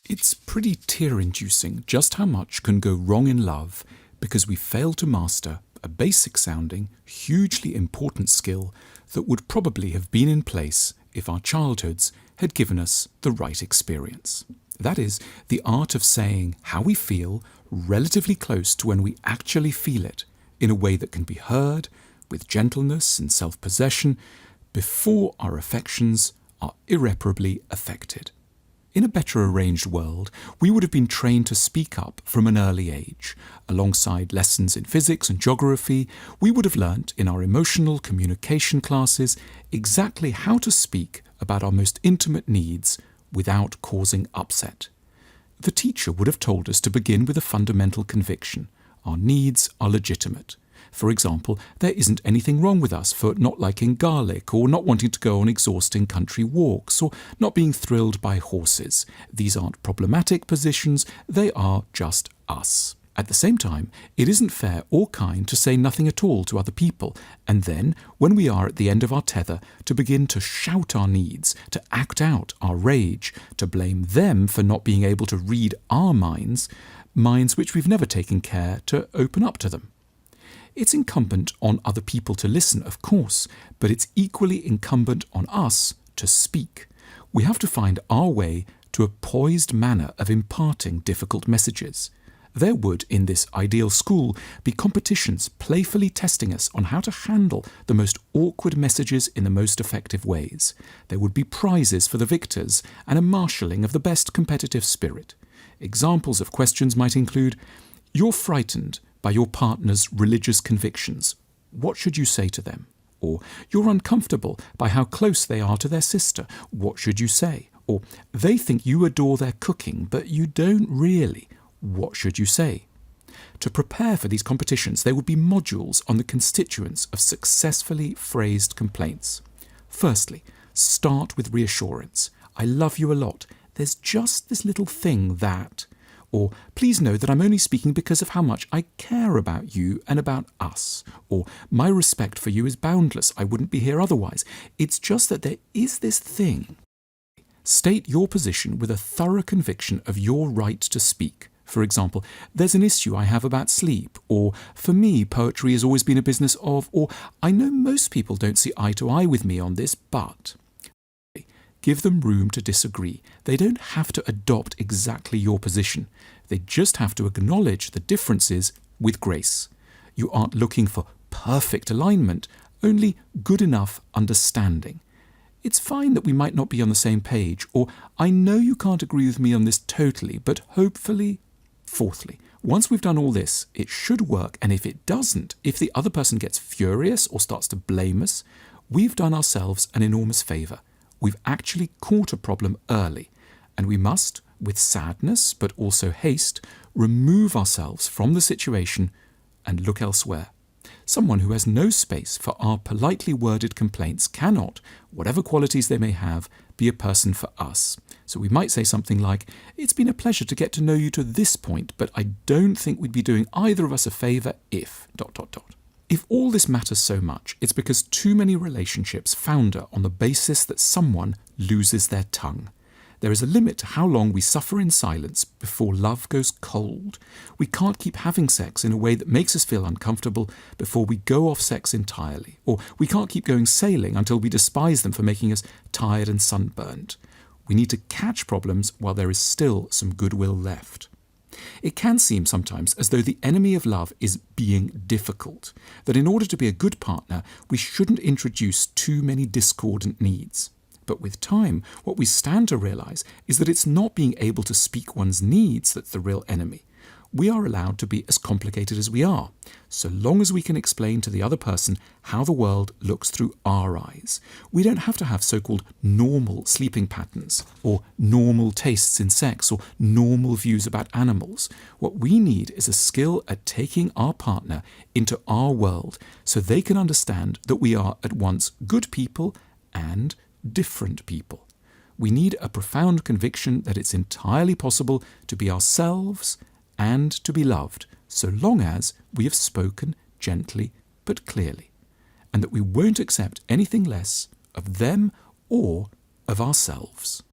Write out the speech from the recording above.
It's pretty tear-inducing just how much can go wrong in love because we fail to master a basic-sounding, hugely important skill that would probably have been in place if our childhoods had given us the right experience. That is, the art of saying how we feel relatively close to when we actually feel it, in a way that can be heard, with gentleness and self-possession, before our affections are irreparably affected. In a better arranged world, we would have been trained to speak up from an early age. Alongside lessons in physics and geography, we would have learnt in our emotional communication classes exactly how to speak about our most intimate needs without causing upset. The teacher would have told us to begin with a fundamental conviction. Our needs are legitimate. For example, there isn't anything wrong with us for not liking garlic, or not wanting to go on exhausting country walks, or not being thrilled by horses. These aren't problematic positions, they are just us. At the same time, it isn't fair or kind to say nothing at all to other people, and then, when we are at the end of our tether, to begin to shout our needs, to act out our rage, to blame them for not being able to read our minds which we've never taken care to open up to them. It's incumbent on other people to listen, of course, but it's equally incumbent on us to speak. We have to find our way to a poised manner of imparting difficult messages. There would, in this ideal school, be competitions playfully testing us on how to handle the most awkward messages in the most effective ways. There would be prizes for the victors and a marshalling of the best competitive spirit. Examples of questions might include, "You're frightened by your partner's religious convictions. What should you say to them?" Or, "You're uncomfortable by how close they are to their sister. What should you say?" Or, "They think you adore their cooking, but you don't really. What should you say?" To prepare for these competitions, there would be modules on the constituents of successfully phrased complaints. Firstly, start with reassurance. "I love you a lot. There's just this little thing that..." Or, "Please know that I'm only speaking because of how much I care about you and about us." Or, "My respect for you is boundless. I wouldn't be here otherwise. It's just that there is this thing." State your position with a thorough conviction of your right to speak. For example, "There's an issue I have about sleep," or "For me, poetry has always been a business of," or "I know most people don't see eye to eye with me on this, but..." Give them room to disagree. They don't have to adopt exactly your position. They just have to acknowledge the differences with grace. You aren't looking for perfect alignment, only good enough understanding. It's fine that we might not be on the same page, or "I know you can't agree with me on this totally, but hopefully..." Fourthly, once we've done all this, it should work, and if it doesn't, if the other person gets furious or starts to blame us, we've done ourselves an enormous favour. We've actually caught a problem early, and we must, with sadness but also haste, remove ourselves from the situation and look elsewhere. Someone who has no space for our politely worded complaints cannot, whatever qualities they may have, be a person for us. So we might say something like, "It's been a pleasure to get to know you to this point, but I don't think we'd be doing either of us a favour if... ... If all this matters so much, it's because too many relationships founder on the basis that someone loses their tongue. There is a limit to how long we suffer in silence before love goes cold. We can't keep having sex in a way that makes us feel uncomfortable before we go off sex entirely. Or we can't keep going sailing until we despise them for making us tired and sunburnt. We need to catch problems while there is still some goodwill left. It can seem sometimes as though the enemy of love is being difficult, that in order to be a good partner, we shouldn't introduce too many discordant needs. But with time, what we stand to realise is that it's not being able to speak one's needs that's the real enemy. We are allowed to be as complicated as we are, so long as we can explain to the other person how the world looks through our eyes. We don't have to have so-called normal sleeping patterns, or normal tastes in sex, or normal views about animals. What we need is a skill at taking our partner into our world so they can understand that we are at once good people and different people. We need a profound conviction that it's entirely possible to be ourselves and to be loved, so long as we have spoken gently but clearly, and that we won't accept anything less of them or of ourselves.